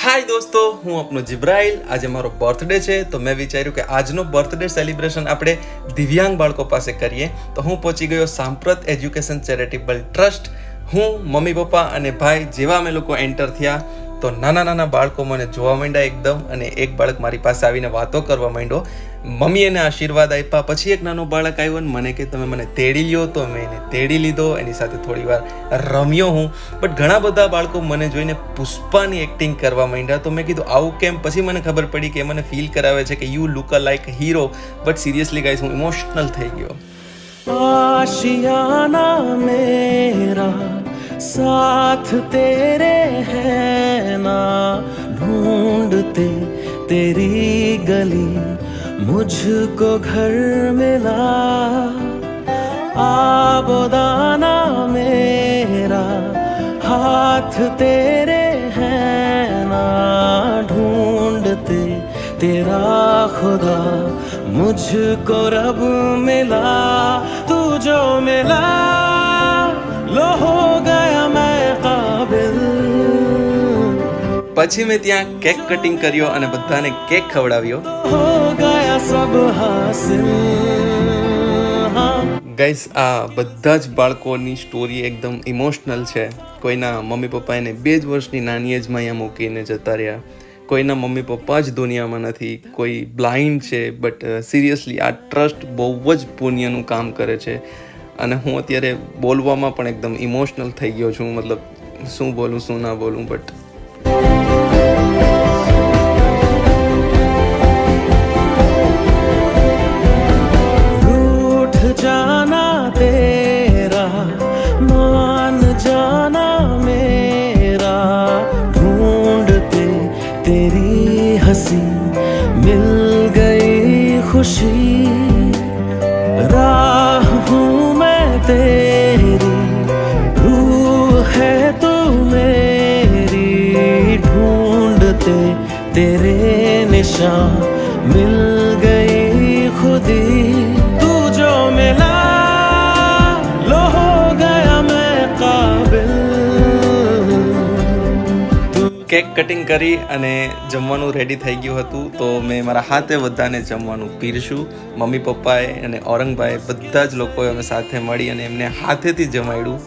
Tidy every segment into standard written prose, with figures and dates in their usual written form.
હાય દોસ્તો, હું આપનો જિબ્રાઇલ. આજે મારો બર્થડે છે તો મેં વિચાર્યું કે આજનો બર્થડે સેલિબ્રેશન આપણે દિવ્યાંગ બાળકો પાસે કરીએ. તો હું પહોંચી ગયો સાંપ્રત એજ્યુકેશન ચેરિટેબલ ટ્રસ્ટ. હું, મમ્મી પપ્પા અને ભાઈ જેવા અમે લોકો એન્ટર થયા તો નાના નાના બાળકો મને જોવા માંડ્યા એકદમ, અને એક બાળક મારી પાસે આવીને વાતો કરવા માંડ્યો. મમ્મી એને આશીર્વાદ આપ્યા. પછી એક નાનો બાળક આવ્યો ને મને કે તમે મને તેડી લ્યો, તો મેં એને તેડી લીધો. એની સાથે થોડી વાર રમ્યો હું. બટ ઘણા બધા બાળકો મને જોઈને પુષ્પાની એક્ટિંગ કરવા માંડ્યા. તો મેં કીધું આવું કેમ? પછી મને ખબર પડી કે મને ફીલ કરાવે છે કે you look a like hero. But seriously guys, હું ઇમોશનલ થઈ ગયો. आशियाना मेरा साथ तेरे है ना, ढूंढते तेरी गली मुझको घर मिला. आबोदाना मेरा हाथ तेरे है ना, ढूंढते तेरा खुदा मुझको रब मिला. तू जो मिला लो हो गया मैं काबिल. પછી મેં ત્યાં કેક કટિંગ કર્યો અને બધાને કેક ખવડાવ્યો. हो गया सब हासिल. ગાઈસ, આ બધા જ બાળકોની સ્ટોરી એકદમ ઇમોશનલ છે. કોઈના મમ્મી પપ્પા એને 2 જ વર્ષની નાની એજમાં અહીંયા મૂકીને જતા રહ્યા. કોઈના મમ્મી પપ્પા જ દુનિયામાં નથી. કોઈ બ્લાઇન્ડ છે. બટ સિરિયસલી આ ટ્રસ્ટ બહુ જ પુણ્યનું કામ કરે છે. અને હું અત્યારે બોલવામાં પણ એકદમ ઇમોશનલ થઈ ગયો છું. મતલબ શું બોલું શું ના બોલું. બટ जाना तेरा मान जाना मेरा, ढूंढते तेरी हंसी मिल गई खुशी. राह हूँ मैं तेरी, रूह है तू मेरी, ढूंढते तेरे निशान मिल गई खुदी. કેક કટિંગ કરી અને જમવાનું રેડી થઈ ગયું હતું. તો મેં મારા હાથે બધાને જમવાનું પીરસ્યું. મમ્મી પપ્પાએ અને ઔરંગભાઈ બધા જ લોકોએ અમે સાથે મળી અને એમને હાથેથી જમાડ્યું.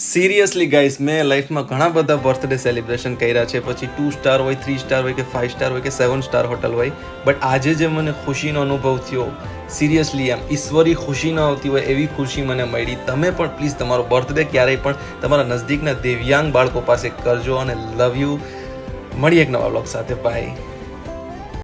સિરિયસલી ગાઈસ, મેં લાઈફમાં ઘણા બધા બર્થડે સેલિબ્રેશન કર્યા છે. પછી 2 સ્ટાર હોય, 3 સ્ટાર હોય કે 5 સ્ટાર હોય કે 7 સ્ટાર હોટલ હોય. બટ આજે જે મને ખુશીનો અનુભવ થયો, સિરિયસલી આમ ઈશ્વરી ખુશી ન આવતી હોય એવી ખુશી મને મળી. તમે પણ પ્લીઝ તમારો બર્થડે ક્યારેય પણ તમારા નજદીકના દિવ્યાંગ બાળકો પાસે કરજો. અને લવ યુ. મળીએ એક નવા બ્લોગ સાથે. બાય.